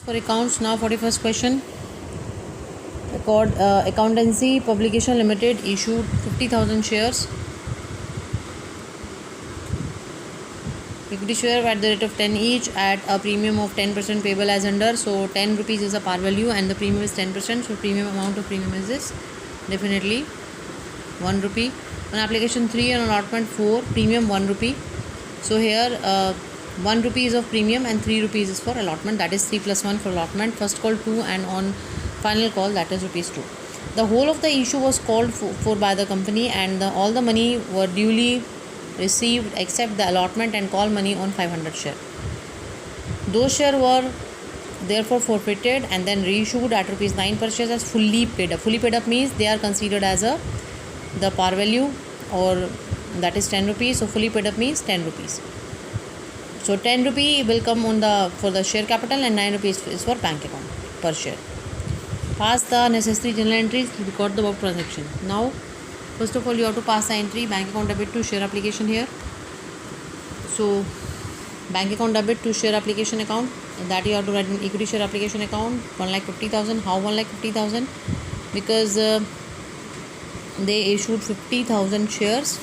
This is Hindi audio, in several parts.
For accounts now, 41st question. Accountancy Publication Limited issued 50,000 shares. Equity share at the rate of 10 each at a premium of 10% payable as under. So 10 rupees is a par value and the premium is 10%. So premium amount of premium is this, definitely 1 rupee. On application 3 and allotment 4, premium 1 rupee. So here 1 rupee is of premium and 3 rupees is for allotment, that is 3 plus 1 for allotment. First call 2 and on final call, that is rupees 2. The whole of the issue was called for by the company and all the money were duly received except the allotment and call money on 500 share. Those shares were therefore forfeited and then reissued at rupees 9 per share as fully paid up. Fully paid up means they are considered as the par value, or that is 10 rupees. So fully paid up means 10 rupees. So 10 rupee will come on for the share capital and 9 rupees is for bank account per share. Pass the necessary journal entries to record the above transaction. Now, first of all, you have to pass the entry bank account debit to share application here. So bank account debit to share application account, that you have to write an equity share application account 1,50,000. How 1,50,000? Because they issued 50,000 shares.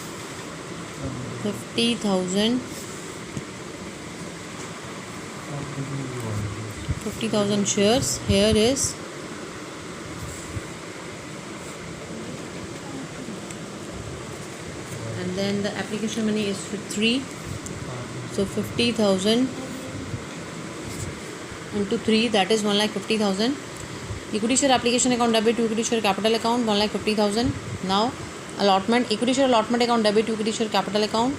50,000 shares. Here is and then the application money is for 3. So 50,000 into 3, that is 1,50,000. Equity share application account debit to equity share capital account 1,50,000. Now allotment, equity share allotment account debit to equity share capital account,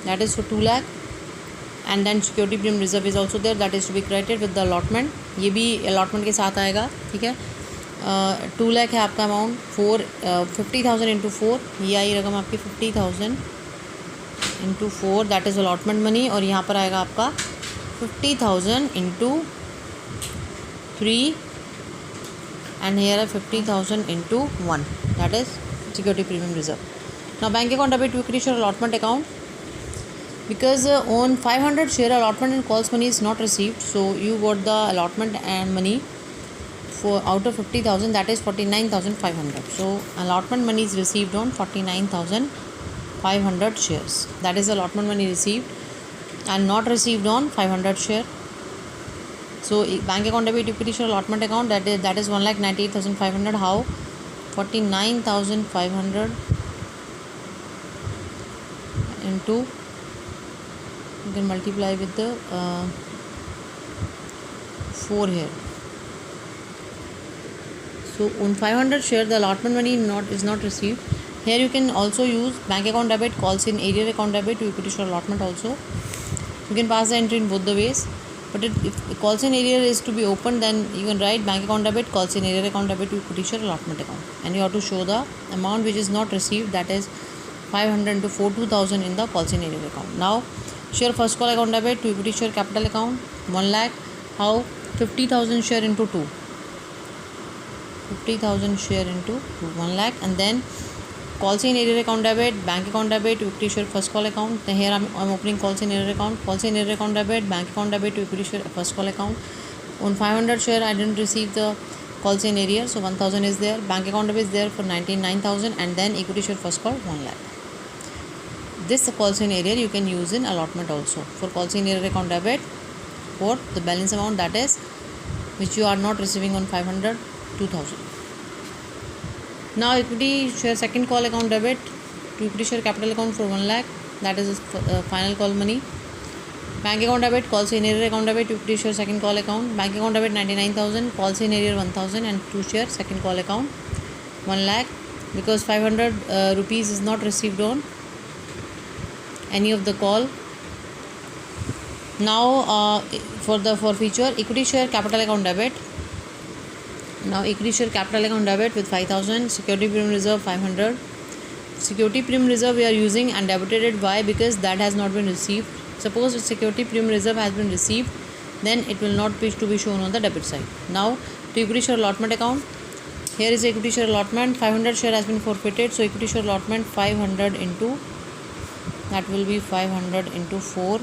that is for 2 lakh. And then security premium reserve is also there, that is to be credited with the allotment. ये भी allotment के साथ आएगा, ठीक है. 2 लाख है आपका अमाउंट. 50,000 इंटू 4, ये आई रकम आपकी 50,000 into 4, that is allotment money. और यहाँ पर आएगा आपका 50,000 into 3 and here 50,000 into 1, that is security premium reserve. Now bank account debit to equity share allotment account, because on 500 share allotment and calls money is not received, so you got the allotment and money for out of 50,000, that is 49,500. so allotment money is received on 49,500 shares, that is allotment money received and not received on 500 share. So bank account debit equity share allotment account, that is 1,98,500. how 49,500 into, you can multiply with the 4 here. So on 500 share the allotment money is not received. Here you can also use bank account debit, calls in area account debit to equity share allotment also. You can pass the entry in both the ways. But if calls in area is to be opened, then you can write bank account debit, calls in area account debit to equity share allotment account. And you have to show the amount which is not received, that is 500 into 4, 2,000 in the calls in area account. Now share first call account debit to equity share capital account 1 lakh. how 50,000 share into 2, 50,000 share into 1 lakh. And then calls in area account debit, bank account debit to equity share first call account. Then here I'm opening calls in area account, calls in area account debit, bank account debit to equity share first call account. On 500 share I didn't receive the calls in area, so 1,000 is there. Bank account debit is there for 99,000 and then equity share first call 1 lakh. This calls in area you can use in allotment also. For calls in area account debit, for the balance amount, that is which you are not receiving on 500, 2,000. Now equity share second call account debit to equity share capital account for 1 lakh, that is final call money. Bank account debit, calls in area account debit to equity share second call account. Bank account debit 99,000, calls in area 1,000 and to share second call account 1 lakh, because 500 rupees is not received on any of the call. Now for the forfeiture, equity share capital account debit. Now equity share capital account debit with 5,000, security premium reserve 500. Security premium reserve we are using and debited it. Why? Because that has not been received. Suppose the security premium reserve has been received, then it will not be to be shown on the debit side. Now to equity share allotment account, here is equity share allotment, 500 share has been forfeited, so equity share allotment 500 into, that will be 500 into 4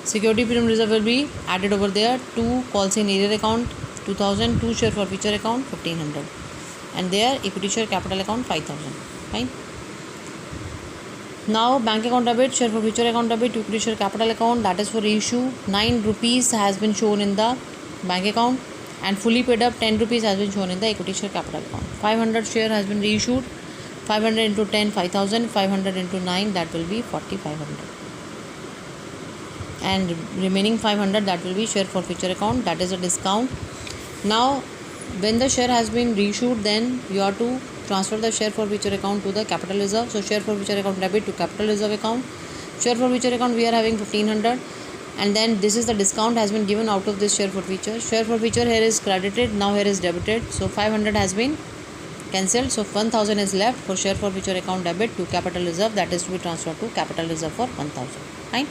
Security premium reserve will be added over there. 2 calls in area account 2000, 2 share for future account 1500, and there equity share capital account 5000. Fine. Now bank account debit, share for future account debit, equity share capital account, that is for issue. 9 rupees has been shown in the bank account, and fully paid up 10 rupees has been shown in the equity share capital account. 500 share has been reissued. 500 into 10 5000, 500 into 9 that will be 4500, and remaining 500 that will be share for future account, that is a discount. Now when the share has been reissued, then you have to transfer the share for future account to the capital reserve. So share for future account debit to capital reserve account. Share for future account we are having 1500, and then this is the discount has been given out of this share for future. Share for future here is credited, now here is debited, so 500 has been cancelled, so 1000 is left for share for future account debit to capital reserve, that is to be transferred to capital reserve for 1000. Fine.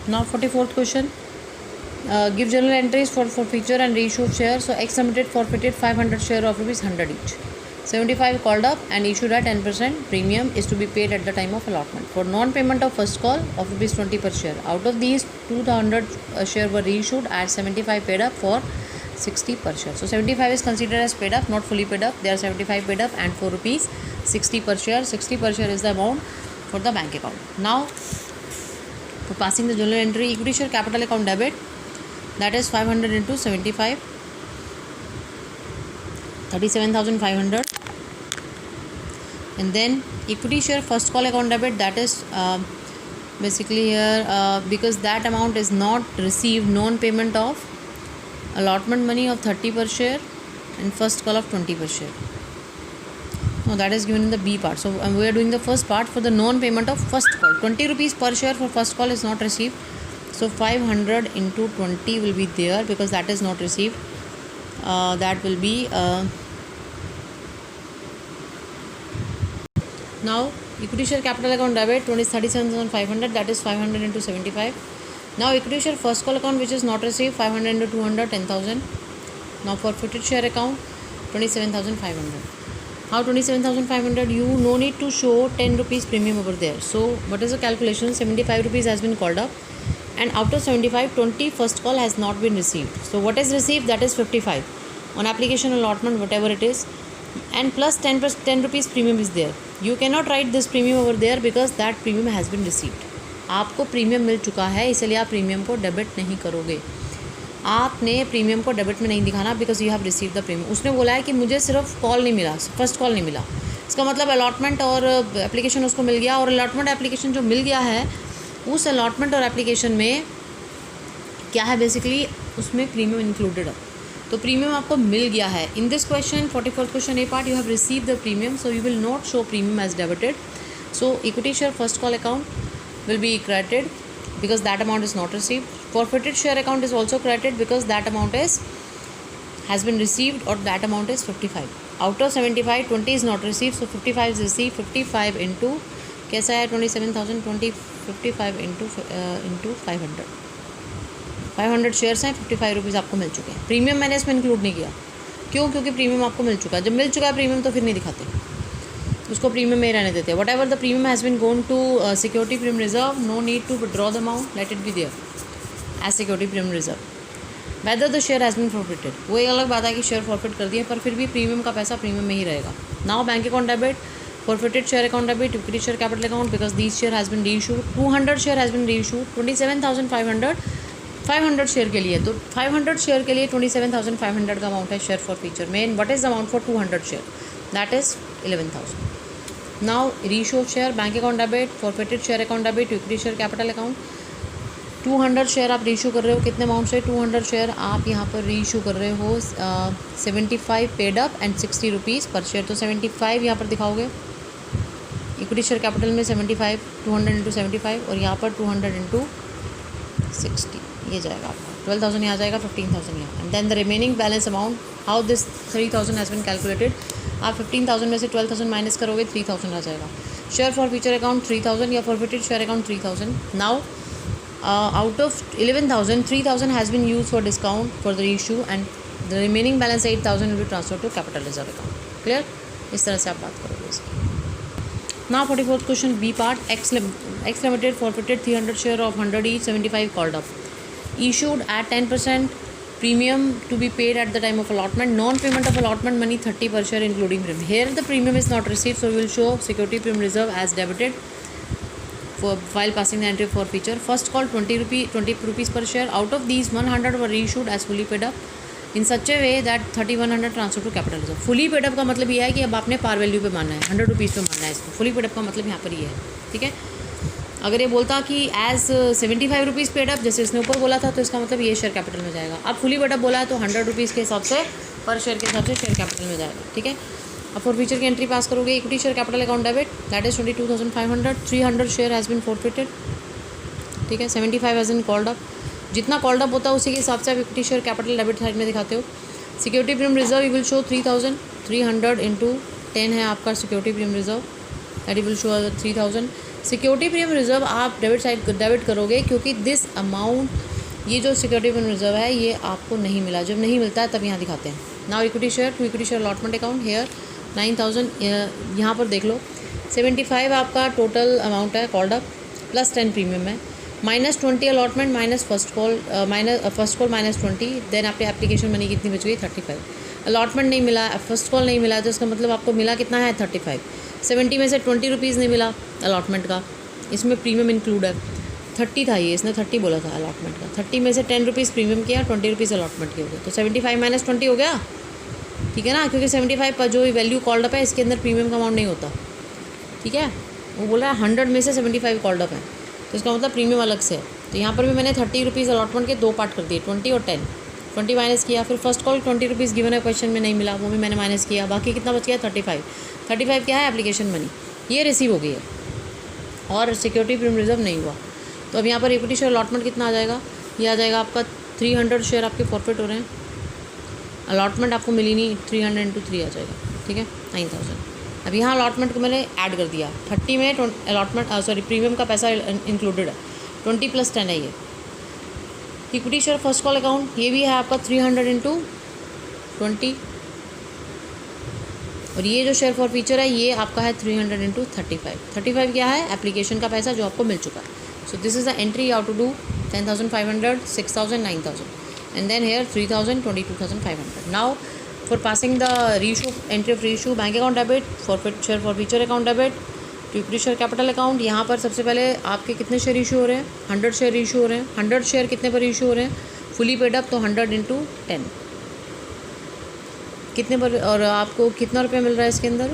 Now 44th question. Give journal entries for future and reissue of shares. So ex limited forfeited 500 share of rupees 100 each. 75 called up and issued at 10% premium is to be paid at the time of allotment. For non-payment of first call of rupees 20 per share. Out of these, 200 share were reissued at 75 paid up for 60 per share. So 75 is considered as paid up, not fully paid up. There are 75 paid up and 4 rupees 60 per share. 60 per share is the amount for the bank account. Now, for passing the journal entry, equity share capital account debit, that is 500 into 75, 37,500, and then equity share first call account debit, that is basically here because that amount is not received, non-payment of allotment money of 30 per share and first call of 20 per share. No, that is given in the B part. So we are doing the first part for the non-payment of first call. 20 rupees per share for first call is not received. So 500 into 20 will be there because that is not received. That will be now equity share capital account debit 37,500, that is 500 into 75. Now equity share first call account which is not received, 500 into 200, 10,000. Now forfeited share account 27,500. How 27,500? You no need to show 10 rupees premium over there. So what is the calculation? 75 rupees has been called up, and out of 75, 20 first call has not been received. So what is received? That is 55 on application allotment, whatever it is, and plus 10 rupees premium is there. You cannot write this premium over there because that premium has been received. आपको प्रीमियम मिल चुका है, इसलिए आप प्रीमियम को डेबिट नहीं करोगे. आपने प्रीमियम को डेबिट में नहीं दिखाना because you have receive the premium. उसने बोला है कि मुझे सिर्फ कॉल नहीं मिला, फर्स्ट कॉल नहीं मिला, इसका मतलब अलॉटमेंट और एप्लीकेशन उसको मिल गया, और अलॉटमेंट एप्लीकेशन जो मिल गया है उस अलॉटमेंट और एप्लीकेशन में क्या है, बेसिकली उसमें प्रीमियम इंक्लूडेड है. तो प्रीमियम आपको मिल गया है. In this question 44th question A part, you have receive the premium, so you will not show premium as debited. So equity share first call account will be credited because that amount is not received. Forfeited share account is also credited because that amount has been received, or that amount is 55. Out of 75, 20 is not received, so 55 is received. 55 into कैसा है 27,020, 55 into 500. 500 शेयर्स हैं, 55 रुपीज़ आपको मिल चुके हैं. प्रीमियम मैंने इसमें इंक्लूड नहीं किया. क्यों? क्योंकि प्रीमियम आपको मिल चुका है. जब मिल चुका है प्रीमियम तो फिर नहीं दिखाते, उसको प्रीमियम में रहने देते हैं. Whatever the premium has been gone to security premium reserve, no need to withdraw the amount, let it be there as security premium reserve. Whether the share has been forfeited, वो एक अलग बात है कि शेयर फॉरफिट कर दिया, पर फिर भी प्रीमियम का पैसा प्रीमियम में ही रहेगा. Now bank account debit, forfeited share account debit, equity share capital account because these share has been reissued. 200 share has been reissued. 27,500 500 share के लिए, तो 500 शेयर के लिए 27,500 का अमाउंट है शेयर फॉर फ्यूचर में. What is the amount for 200 share? That is 11,000. Now reissue of share, bank account debit, forfeited share account debit, equity share capital account. 200 share आप रीइशू कर रहे हो, कितने अमाउंट से? 200 शेयर आप यहाँ पर रीइशू कर रहे हो 75 paid up and 60 rupees per share. तो 75 यहाँ पर दिखाओगे, इक्विटी शेयर कैपिटल में 75, 200 इंटू 75, और यहाँ पर 200 इंटू 60, ये जाएगा आपका 12,000 यहाँ जाएगा, 15,000 यहाँ, and then the remaining balance amount. How this 3,000 has been calculated? आप 15,000 में से 12,000 माइनस करोगे, 3,000 आ जाएगा. शेयर फॉर फ्यूचर अकाउंट 3,000 या forfeited share account 3,000. Now out of 11,000, 3,000 has been use for discount for the issue, and the remaining balance 8,000 will be transfer to capital reserve account. Clear? इस तरह से आप बात करोगे इसकी. Now 44th question B part. X Limited forfeited 300 share of 100 each, 75 called up. Issued at 10% premium to be paid at the time of allotment. Non-payment of allotment money 30 per share including premium. Here the premium is not received, so we will show security premium reserve as debited while passing the entry for feature. First call 20 rupees per share. Out of these 100 were reissued as fully paid up in such a way that 3100 transfer to capital reserve. Fully paid up का मतलब ये है कि अब आपने पार वैल्यू पे मानना है, 100 रुपीज़ पे मानना है इसको. फुली पेडअप का मतलब यहाँ पर ये है. ठीक है. अगर ये बोलता कि एज 75 रुपीज़ पेडअप जैसे इसने ऊपर बोला था, तो इसका मतलब ये शेयर कैपिटल में जाएगा. अब फुली पेडअप बोला है तो 100 रुपीज़ के हिसाब से पर शेयर के हिसाब से शेयर कैपिटल में जाएगा. ठीक है. अब फॉर फ्यूचर की एंट्री पास करोगे. Equity share capital account debit that is 22,500. 300 share has been forfeited. ठीक है. 75 हैज़ बीन कॉल्ड अप. जितना कॉल्ड अप होता है उसी के हिसाब से आप equity share capital debit side में दिखाते हो. Security premium reserve you will show 3,300 into 10 है आपका security premium reserve, that you will show 3,000. Security premium reserve आप डेबिट करोगे क्योंकि दिस अमाउंट, ये जो सिक्योरिटी प्रीमियम रिजर्व है ये आपको नहीं मिला. जब नहीं मिलता है तब यहाँ दिखाते हैं. Now equity share to equity share allotment account here 9,000. यहाँ पर देख लो 75 आपका टोटल अमाउंट है कॉल्ड अप प्लस 10 प्रीमियम है, minus 20 allotment minus first call minus 20. Then आपके एप्लीकेशन मनी कितनी बच गई 35. अलॉटमेंट नहीं मिला, फर्स्ट कॉल नहीं मिला, तो इसका मतलब आपको मिला कितना है 35. 70 में से 20 रुपीज़ नहीं मिला अलॉटमेंट का, इसमें प्रीमियम इंक्लूड है. 30 था ये, इसने 30 बोला था अलॉटमेंट का. 30 में से 10 रुपीज़ प्रीमियम किया, 20 रुपीज़ अलॉटमेंट के हो गए, तो 75 माइनस 20 हो गया. ठीक है ना, क्योंकि 75 पर जो वैल्यू कॉल्ड अप है इसके अंदर प्रीमियम का अमाउंट नहीं होता. ठीक है. वो बोला है 100 में से 75 कॉल्ड अप है, तो इसका मतलब प्रीमियम अलग से है. तो यहाँ पर भी मैंने 30 रुपीज़ अलॉटमेंट के दो पार्ट कर दिए, 20 और 10. 20 माइनस किया, फिर फर्स्ट कॉल 20 रुपीज़ गिवन है क्वेश्चन में नहीं मिला, वो भी मैंने माइनस किया. बाकी कितना बच गया 35. 35 क्या है एप्लीकेशन मनी, ये रिसीव हो गई है और सिक्योरिटी प्रीमियम रिजर्व नहीं हुआ. तो अब यहाँ पर इक्विटी शेयर अलॉटमेंट कितना आ जाएगा, ये आ जाएगा आपका 300 शेयर आपके फॉरफिट हो रहे हैं. अलॉटमेंट आपको मिली नहीं, 300 इंटू 3 आ जाएगा. ठीक है, 9,000. अब यहाँ अलॉटमेंट को मैंने ऐड कर दिया. 30 में अलॉटमेंट प्रीमियम का पैसा इंक्लूडेड है, 20 प्लस 10 है ये. Equity share first call account ये भी है आपका 300 इंटू 20, और ये जो शेयर फॉर फीचर है ये आपका है 300 इंटू 35. 35 क्या है एप्लीकेशन का पैसा जो आपको मिल चुका है. So this is the entry how to do 10,500, 6,000, 9,000 and then here 3,000, 22,500. Now for passing the reissue entry of reissue bank account debit, forfeit share forfeiture account debit to equity share capital account. यहाँ पर सबसे पहले आपके कितने शेयर इशू हो रहे हैं, 100 शेयर इशू हो रहे हैं. 100 शेयर कितने पर इशू हो रहे हैं, फुली पेड अप, तो 100 इंटू 10 कितने पर, और आपको कितना रुपया मिल रहा है इसके अंदर,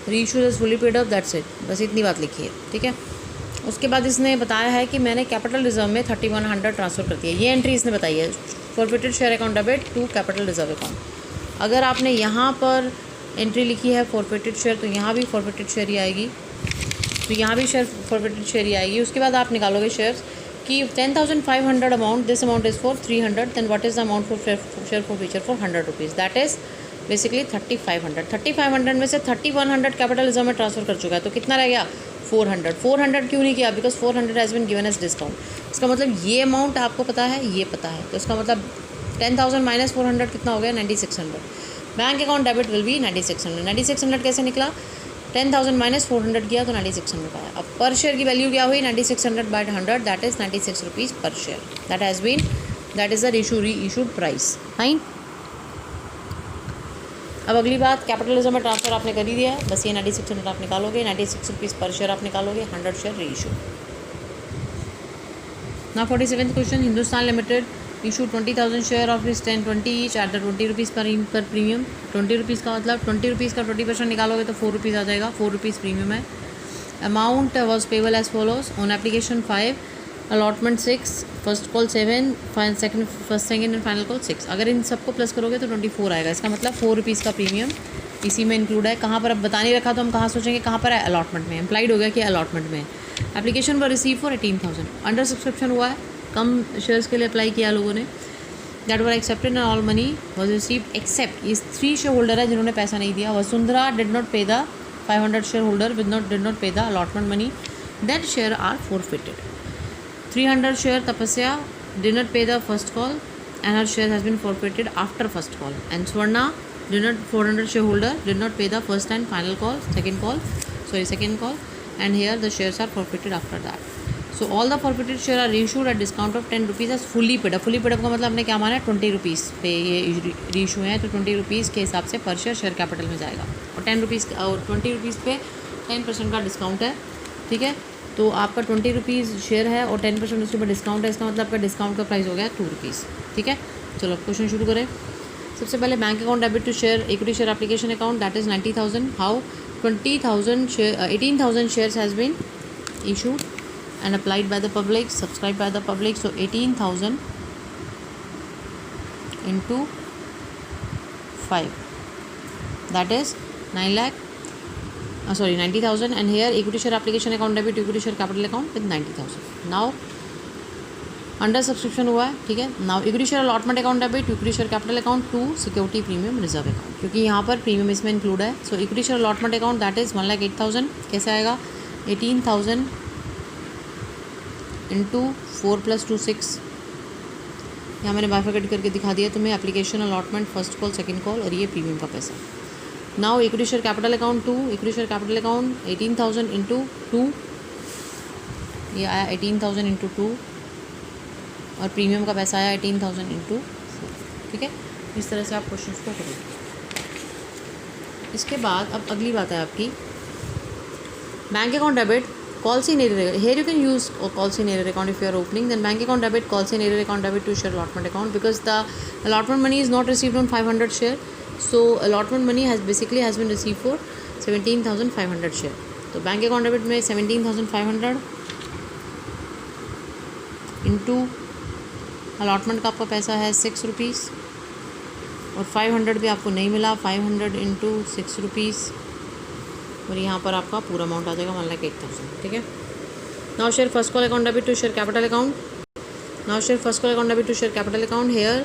reissue is fully paid up, that's it. बस इतनी बात लिखी है. ठीक है. उसके बाद इसने बताया है कि मैंने कैपिटल रिजर्व में 3100 ट्रांसफ़र कर दिया. ये एंट्री इसने बताई है, forfeited share account debit to capital reserve account. अगर आपने यहाँ पर एंट्री लिखी है फॉरफिटेड शेयर, तो यहाँ भी फॉरफिटेड शेयर ही आएगी, तो यहाँ भी शेयर फॉरफिटेड शेयर ही आएगी. उसके बाद आप निकालोगे शेयर्स कि 10,500 amount, this amount is for 300, then what is the amount for share forfeiture for 100 rupees, that is basically 3,500. 3,500 में से 3,100 कैपिटल रिजर्व में ट्रांसफ़र कर चुका है, तो कितना रह गया 400. 400 क्यों नहीं किया, because 400 has been given as discount. इसका मतलब ये अमाउंट आपको पता है, ये पता है, तो इसका मतलब 10,000 माइनस 400 कितना हो गया 9,600. Bank account debit will be 9,600. 9,600 कैसे निकला, 10,000 माइनस 400 किया तो 9,600 आया. अब पर शेयर की वैल्यू क्या हुई 9,600 by 100, that is 96 rupees per share. That has been, that is the reissued price. Fine. अब अगली बात, कैपिटल रिजर्व में ट्रांसफर आपने कर ही दिया है, बस ये 9,600 आप निकालोगे, 96 रुपीज़ पर शेयर आप निकालोगे, 100 share reissue. Now 47th question, Hindustan limited issue 20,000 share of रिस 10-20 ईच एट द 20 रुपीज़ पर प्रीमियम. 20 रुपीज़ का मतलब 20 रुपीज़ का 20% निकालोगे तो 4 रुपीज़ आ जाएगा, 4 रुपीज़ प्रीमियम है. Amount was payable as follows on application 5, allotment 6, first call 7, second and final call 6. अगर इन सबको प्लस करोगे तो 24 आएगा. इसका मतलब 4 रुपीज़ का प्रीमियम इसी में इंक्लूड है. कहाँ पर अब बता नहीं रखा तो हम कहाँ सोचेंगे कहाँ पर है, अलॉटमेंट में. एम्प्लाइड हो गया कि अलॉटमेंट में. एप्लीकेशन पर रिसीव फॉर 18,000, अंडर सब्सक्रिप्शन हुआ है, कम शेयर्स के लिए अप्लाई किया लोगों ने. That were accepted and all money was received except, ये 3 शेयर होल्डर है जिन्होंने पैसा नहीं दिया. Vasundhara did not pay the 500 share holder did not pay the allotment money, that share are forfeited. 300 share Tapasya did not pay the first call and her share has been forfeited after first call. And Swarna did not, 400 shareholder did not pay the first and final call, second call, second call, and here the shares are forfeited after that. So all the forfeited share are reissued at discount of 10 rupees as fully paid up. Fully paid up का मतलब हमने क्या माना है, 20 रुपीज़ पे ये रीइशू है, तो 20 रुपीज़ के हिसाब से पर शेयर कैपिटल में जाएगा, और 10 रुपीज़ और 20 रुपीज़ पे 10% का डिस्काउंट है, ठीक है। तो आपका 20 रुपीज़ शेयर है और 10% उसके ऊपर डिस्काउंट है, इसका मतलब आपका डिस्काउंट का प्राइस हो गया 2 रुपीज़, ठीक है। चलो क्वेश्चन शुरू करें। सबसे पहले bank account debit to share equity share application account, that is 90,000। How 20,000 share 18,000 shares has been issued and applied by the public, subscribed by the public. So 18,000 into 5, that is 90,000, and here equity share application account debit equity share capital account with 90,000. Now under subscription हुआ है, ठीक है। Now equity share allotment account debit equity share capital account to security premium reserve account, क्योंकि यहाँ पर प्रीमियम इसमें इंक्लूड है। So equity share allotment account that is 1,08,000, कैसे आएगा, 18,000 इंटू 4 + 2 6। यहाँ मैंने बाइफरकेट करके दिखा दिया तुम्हें, application allotment first call second call, और ये प्रीमियम का पैसा। Now equity share capital account to equity share capital account 18,000 into 2, ये आया 18,000 इंटू 2, और प्रीमियम का पैसा आया 18,000 इंटू 4, ठीक है। इस तरह से आप क्वेश्चन को करोगे। इसके बाद अब अगली बात है आपकी bank account debit calls in error. Here you can use calls in error account if you are opening. Then bank account debit, calls in error account debit to share allotment account, because the allotment money is not received on 500 share. So allotment money has been received for 17,500 share. तो बैंक अकाउंट डेबिट में 17,500 इंटू अलॉटमेंट का आपका पैसा है 6 रुपीज़, और 500 भी आपको नहीं मिला, 500 इंटू 6 रुपीज़, और यहाँ पर आपका पूरा अमाउंट आ जाएगा 1,08,000, ठीक है। Now share first call account debit to share capital account, now share first call account debit to share capital account. Here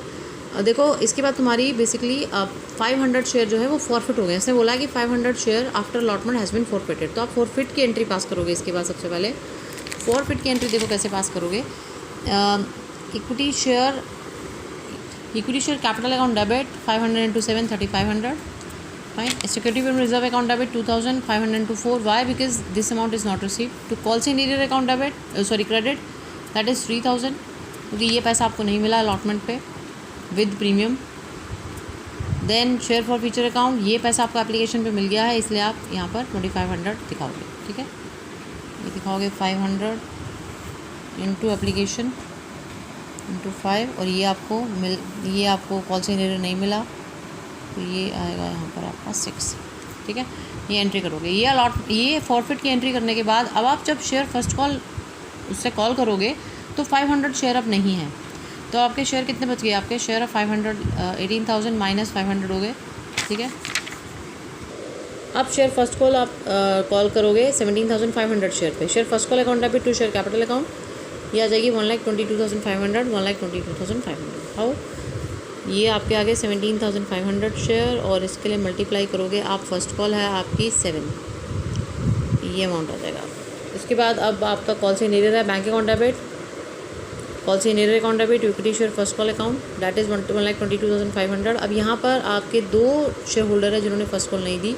देखो, इसके बाद तुम्हारी बेसिकली 500 शेयर जो है वो फॉरफिट हो गए। इसने बोला है कि 500 share after allotment has been forfeited, तो आप फॉरफिट की एंट्री पास करोगे। इसके बाद सबसे पहले फॉरफिट की एंट्री देखो कैसे पास करोगे। Equity share capital account debit 500 into 7 3,500, fine. Security premium reserve account debit 2,000, 500 into 4. Why? Because this amount is not received. To calls in error account debit credit, that is 3,000, क्योंकि ये पैसा आपको नहीं मिला अलॉटमेंट पे with premium. Then share forfeiture account, ये पैसा आपको एप्लीकेशन पे मिल गया है, इसलिए आप यहाँ पर 2,500 दिखाओगे, ठीक है। ये दिखाओगे 500 इंटू एप्लीकेशन इंटू 5, और ये आपको कॉल्स इन एरर नहीं मिला, तो ये आएगा यहाँ पर आपका 6, ठीक है। ये एंट्री करोगे। ये फॉरफिट की एंट्री करने के बाद अब आप जब शेयर फर्स्ट कॉल उससे कॉल करोगे तो 500 शेयर अब नहीं है, तो आपके शेयर कितने बच गए, आपके शेयर 500 18,000 माइनस 500 हो गए, ठीक है। अब शेयर फर्स्ट कॉल आप कॉल करोगे 17,500 शेयर पे। Share first call account debit to share capital account, ये आ जाएगी 1,22,500, 1,22,500। हाउ, ये आपके आगे 17,500 शेयर, और इसके लिए मल्टीप्लाई करोगे आप, फर्स्ट कॉल है आपकी 7, ये अमाउंट आ जाएगा। इसके बाद अब आपका कॉल से नीरर है bank account debit, calls in arrear account debit equity share first call account, that is 1,22,500। अब यहाँ पर आपके 2 शेयर होल्डर है जिन्होंने फर्स्ट कॉल नहीं दी,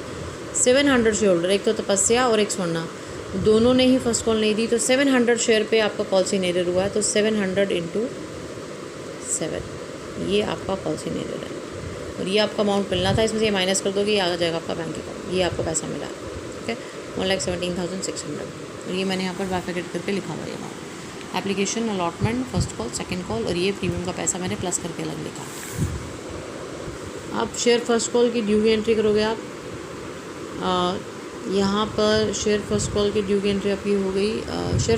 700 शेयर होल्डर, एक तो तपस्या और एक स्वर्णा, दोनों ने ही फर्स्ट कॉल नहीं दी, तो 700 शेयर पे आपका कॉल से नीरर हुआ है, तो 700 इंटू 7, ये आपका कॉल से नीरर है, और ये आपका अमाउंट मिलना था, इसमें से ये माइनस कर दोगे, ये आ जाएगा आपका बैंक अकाउंट, ये आपको पैसा मिला है, ठीक है, 1,17,600, और ये मैंने यहाँ पर बाइफरकेट करके लिखा हुआ है amount. Application allotment first call second call, और ये प्रीमियम का पैसा मैंने प्लस करके अलग लिखा। अब शेयर फर्स्ट कॉल की ड्यू की एंट्री करोगे आप, यहाँ पर शेयर फर्स्ट कॉल की ड्यू की एंट्री आपकी हो गई। शेयर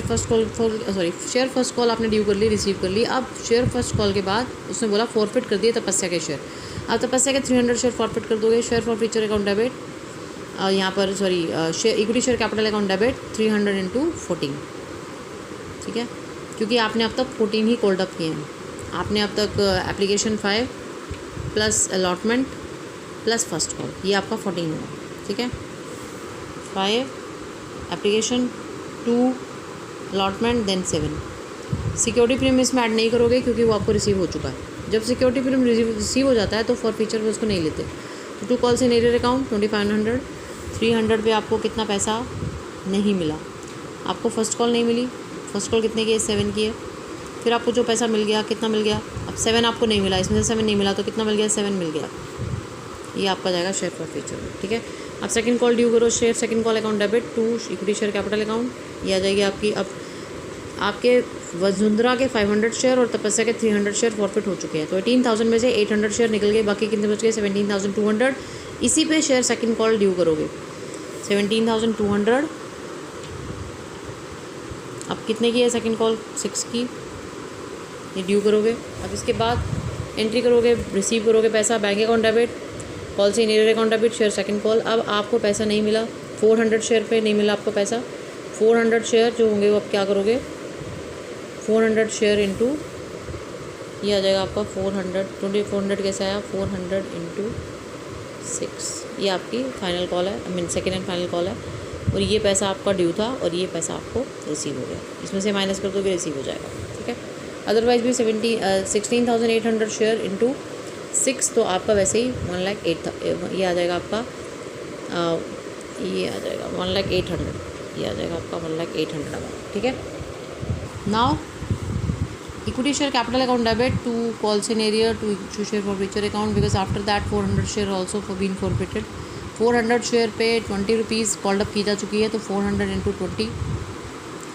फर्स्ट कॉल आपने ड्यू कर ली, रिसीव कर ली। अब शेयर फर्स्ट कॉल के बाद उसने बोला फॉरफिट कर दिए तपस्या के शेयर, अब तपस्या के 300 शेयर फॉरफिट कर दोगे। Share forfeiture account debit, यहाँ पर share equity share capital account debit 300 into 14, ठीक है, क्योंकि आपने अब तक 14 ही कोल्ड अप किए हैं। आपने अब तक application 5 plus allotment plus first call, ये आपका 14 हुआ, ठीक है। 5 application 2 allotment then 7। Security premium इसमें ऐड नहीं करोगे क्योंकि वो आपको रिसीव हो चुका है। जब सिक्योरिटी प्रीमियम रिसीव हो जाता है तो फॉर फ्यूचर में उसको नहीं लेते। तो 2 कॉल्स इन एरियर अकाउंट 2,500, 300 पे आपको कितना पैसा नहीं मिला, आपको फर्स्ट कॉल नहीं मिली, फर्स्ट कॉल कितने की है, 7 की है। फिर आपको जो पैसा मिल गया कितना मिल गया, अब 7 आपको नहीं मिला, इसमें से 7 नहीं मिला तो कितना मिल गया, 7 मिल गया। ये आपका जाएगा शेयर फॉर फ्यूचर में, ठीक है। अब सेकंड कॉल ड्यू करो, share second call account debit to equity share capital account, ये आ जाएगी आपकी। अब आपके वसुंधरा के 500 शेयर और तपस्या के 300 शेयर फॉरफिट हो चुके हैं, तो 18,000 में से 800 शेयर निकल गए, बाकी कितने बच गए, 17,200। इसी पे शेयर सेकंड कॉल ड्यू करोगे, 17,200। अब कितने की है सेकंड कॉल, 6 की, ये ड्यू करोगे। अब इसके बाद एंट्री करोगे, रिसीव करोगे पैसा, बैंक अकाउंट डेबिट, कॉल से near account debit, share second call. अब आपको पैसा नहीं मिला, 400 शेयर पे नहीं मिला आपको पैसा, 400 शेयर जो होंगे वो आप क्या करोगे, 400 शेयर इंटू, ये आ जाएगा आपका 400 कैसे आया, 400 इंटू 6, ये आपकी फाइनल कॉल है, I mean second and final call है। और ये पैसा आपका ड्यू था और ये पैसा आपको रिसीव हो गया, इसमें से माइनस कर दोगे रिसीव हो जाएगा, ठीक है। अदरवाइज भी 16,800 शेयर इंटू 6, तो आपका वैसे ही 1,08,000, ये आ जाएगा आपका, ये आ जाएगा 1,08,000, ये आ जाएगा आपका 1,08,000 अमाउंट, ठीक है। Now equity share capital account debit to call scenario to issue share for future account, because after that 400 share also for being forfeited। 400 share पे 20 रुपीज़ कॉल्ड अप की जा चुकी है, तो 400 into 20।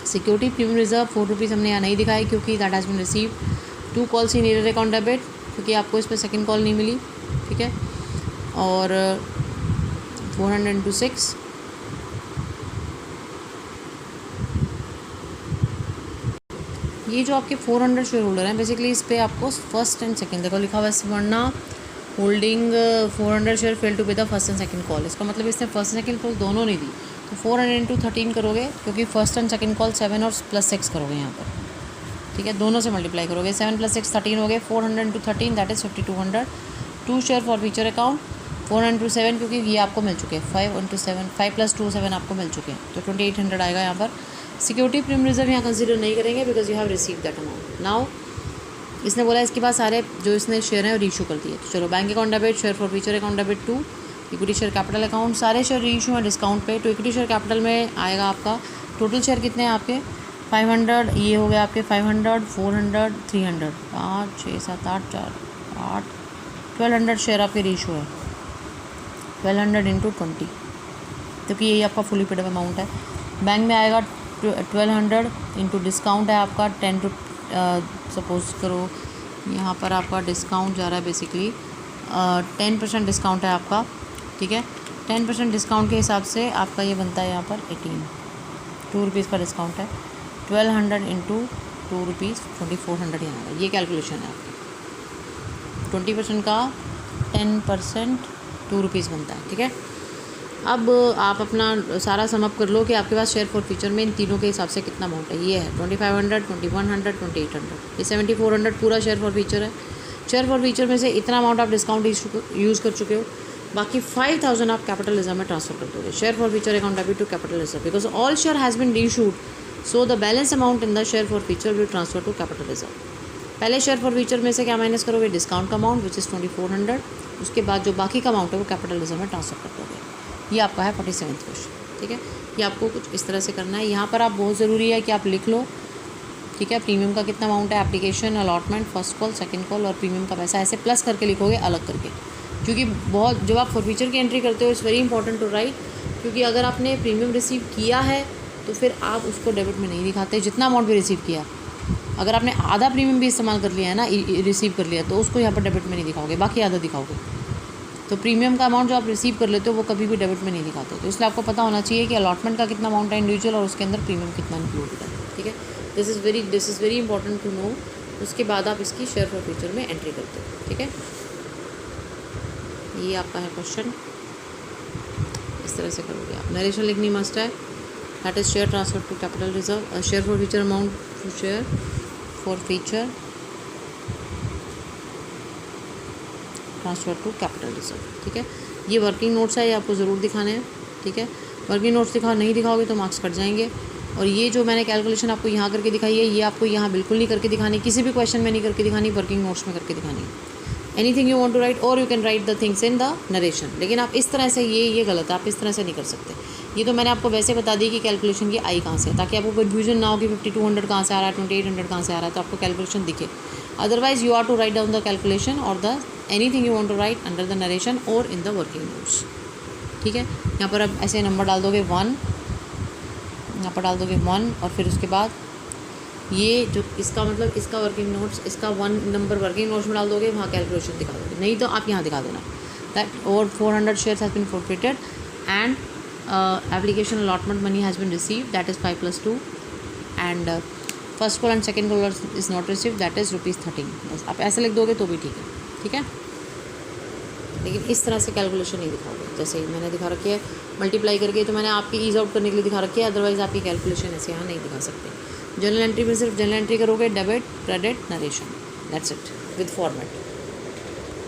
Security premium reserve 4 rupees हमने यहाँ नहीं दिखाई क्योंकि that has been receive to call senior account debit, क्योंकि आपको इस पर सेकेंड कॉल नहीं मिली, ठीक है। और 400 इंटू 6, ये जो आपके 400 शेयर होल्डर हैं, बेसिकली इस पे आपको फर्स्ट एंड सेकंड, देखो लिखा हुआ है Swarna holding 400 share fail to pay the first and second call. इसका मतलब इसने फर्स्ट सेकंड कॉल दोनों नहीं दी, तो 400 इंटू 13 करोगे, क्योंकि फर्स्ट एंड सेकंड कॉल 7 और +6 करोगे यहाँ पर, ठीक है। दोनों से मल्टीप्लाई करोगे, 7 + 6 13 हो गए, 400 into 13 that is 5,200। 2 share forfeiture account, 400 into 7, क्योंकि ये आपको मिल चुके हैं, 5 इंटू 7, 5 + 2 7 आपको मिल चुके हैं, तो 2,800 आएगा यहाँ पर। सिक्योरिटी प्रीमियम रिजर्व यहाँ कंसीडर नहीं करेंगे because you have receive that amount. Now इसने बोला इसके बाद सारे जो इसने शेयर हैं वो रीइशू कर दिए, तो चलो bank account debit, share forfeiture account debit to equity share capital account, सारे शेयर रीइशू हैं डिस्काउंट पे। तो इक्विटी शेयर कैपिटल में आएगा आपका टोटल शेयर कितने हैं आपके, 500, ये हो गया आपके 500, 400, 300, 5 6 7 8 4 8 1200 शेयर आपके रीइशू है, 1200 इंटू 20, क्योंकि यही आपका फुली पेड अमाउंट है। बैंक में आएगा 1200 इंटू डिस्काउंट है आपका 10 सपोज करो यहाँ पर आपका डिस्काउंट जा रहा है, बेसिकली 10% डिस्काउंट है आपका, ठीक है। 10% डिस्काउंट के हिसाब से आपका ये बनता है यहाँ पर 2 रुपीज़ का डिस्काउंट है, 1200 इंटू 2 रुपीज़ 2,400 यहाँ है, ये कैलकुलेशन है आपकी। 20% का 10% 2 रुपीज़ बनता है, ठीक है। अब आप अपना सारा समअप कर लो कि आपके पास शेयर फॉर फ्यूचर में इन तीनों के हिसाब से कितना अमाउंट है। ये है 2500, 2100, 2800, ये 7400 पूरा शेयर फॉर फ्यूचर है। शेयर फॉर फ्यूचर में से इतना अमाउंट आप डिस्काउंट यूज़ कर चुके हो, बाकी 5000 आप कैपिटल रिजर्व में ट्रांसफर कर दोगे। Share forfeiture account debit to capital reserve, because all share has been reissued, so the balance amount in the share forfeiture will transfer to capital reserve. पहले शेयर फॉर फ्यूचर में से क्या माइनस करोगे, डिस्काउंट का अमाउंट विच इज़ 2400, उसके बाद जो बाकी का अमाउंट है वो कैपिटल रिजर्व में ट्रांसफर कर दोगे। ये आपका है 47वां क्वेश्चन, ठीक है। ये आपको कुछ इस तरह से करना है। यहाँ पर आप बहुत ज़रूरी है कि आप लिख लो, ठीक है, प्रीमियम का कितना अमाउंट है, application, allotment, first call, second call और प्रीमियम का पैसा, ऐसे प्लस करके लिखोगे अलग करके, क्योंकि बहुत जब आप फॉर फ्यूचर की एंट्री करते हो it's very important to write, क्योंकि अगर आपने प्रीमियम रिसीव किया है तो फिर आप उसको डेबिट में नहीं दिखाते, जितना अमाउंट भी रिसीव किया। अगर आपने आधा प्रीमियम भी इस्तेमाल कर लिया है ना, रिसीव कर लिया, तो उसको यहाँ पर डेबिट में नहीं दिखाओगे, बाकी आधा दिखाओगे। तो प्रीमियम का अमाउंट जो आप रिसीव कर लेते हो वो कभी भी डेबिट में नहीं दिखाते, तो इसलिए आपको पता होना चाहिए कि अलॉटमेंट का कितना अमाउंट है इंडिविजुअल और उसके अंदर प्रीमियम कितना इंक्लूड है, ठीक है। This is very important to know. उसके बाद आप इसकी शेयर फॉर फ्यूचर में एंट्री करते हो, ठीक है। ये आपका है क्वेश्चन, इस तरह से करोगे आप। नरेशन लिखनी मस्ट है, that is share transfer to capital reserve, share forfeiture amount to share forfeiture transfer to capital reserve, ठीक है। ये वर्किंग नोट्स है, ये आपको ज़रूर दिखाने हैं, ठीक है। वर्किंग नोट्स नहीं दिखाओगे तो मार्क्स कट जाएंगे। और ये जो मैंने कैलकुलेशन आपको यहाँ करके दिखाई है, ये आपको यहाँ बिल्कुल नहीं करके दिखानी, किसी भी क्वेश्चन में नहीं करके दिखानी, वर्किंग नोट्स में करके दिखानी है। Anything you want to write or you can write the things in the narration, लेकिन आप इस तरह से ये गलत है, आप इस तरह से नहीं कर सकते। ये तो मैंने आपको वैसे बता दी कि कैलकुलेशन की आई कहाँ से है, ताकि आपको कन्फ्यूजन ना हो कि 5200 कहाँ से आ रहा है, 2800 कहाँ से आ रहा है, तो आपको कैलकुलेशन दिखे. Otherwise you are to write down the calculation or the anything you want to write under the narration or in the working notes. ठीक है, यहाँ पर अब ऐसे नंबर डाल दोगे 1, यहाँ पर डाल दोगे 1 और फिर उसके बाद ये जो इसका मतलब इसका वर्किंग नोट्स, इसका 1 नंबर वर्किंग नोट्स में डाल दोगे, वहाँ कैलकुलेशन दिखा दोगे. नहीं तो आप यहाँ दिखा देना दैट और 400 shares has been forfeited and application allotment money has been received, that is 5+2, and first call and second call is not received, that is ₹13. बस आप ऐसे लिख दोगे तो भी ठीक है. ठीक है, लेकिन इस तरह से कैलकुलेशन नहीं दिखाओगे जैसे मैंने दिखा रखी है मल्टीप्लाई करके, तो मैंने आपकी ईज आउट करने के लिए दिखा रखी है. अदरवाइज आपकी कैलकुलेशन ऐसे यहाँ नहीं दिखा सकते. जर्नल एंट्री में सिर्फ जर्नल एंट्री करोगे, debit, credit, narration, that's it with format.